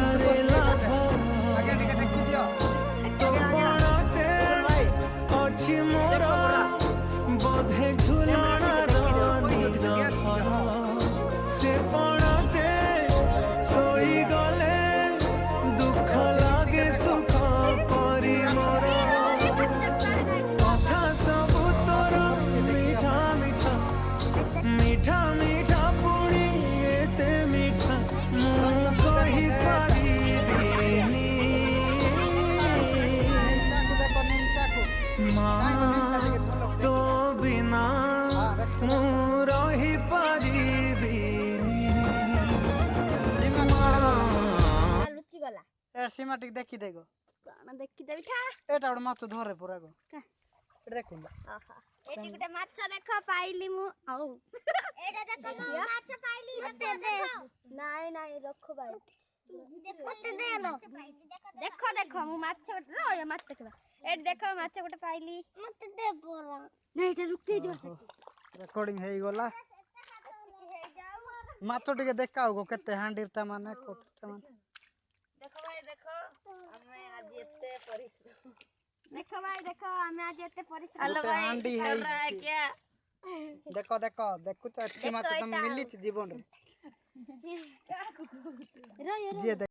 ଟଙ୍କାରେ ଲାଭ ତ କଣତେ ଅଛି ମୋର ବୋଧେ ଝୁଲଣାର ନିରଥର ସେ ପଣତେ ଶୋଇଗଲେ ଦୁଃଖ ଲାଗେ ସୁଖ ପରି ମୋର କଥା ସବୁ ତୋର ମିଠା ମିଠା ମିଠା ମିଠା ପୁଣି ଏତେ ମିଠା ମୁଁ କହିପାରିବିନି ମା ତୋ ବିନା ମୁଁ ରହିପାରିବିନି ଲୁଚି ଗଲା ए सीमा टिक देखी देखो କଣ ଦେଖିଦେବି ଖା एटा गोटे माछ धरे पूरा गो एटा देखो ଓହୋ ଏଠି ଗୋଟେ ମାଛ ଦେଖ ପାଇଲି ମୁଁ ଆଉ ଏଟା ଦେଖ ମୁଁ ମାଛ ପାଇଲି ମତେ ଦେ ନାଇଁ ନାଇଁ ରଖ ଭାଇ ମତେ ଦେ लो ଦେଖ ଦେଖ ମୁଁ ମାଛ ର ମାଛ ଦେଖିବା ଏଠି ଦେଖ ମାଛ ଗୋଟେ ପାଇଲି ମତେ ଦେ ପରା ନାଇଁ ଏଟା ରୁକି ଯିବ ସେଠି रेकॉर्डिंग हेई गला माछ टिके देखाओ गो केते हांडीरटा माने कोटटा माने देखो भाई देखो हमें आज एते परिश्रम देखो भाई देखो हमें आज एते परिश्रम हेलो भाई हांडी है क्या देखो देखो देखु तो एतकी माछ तुम मिली जीवन रे रो जे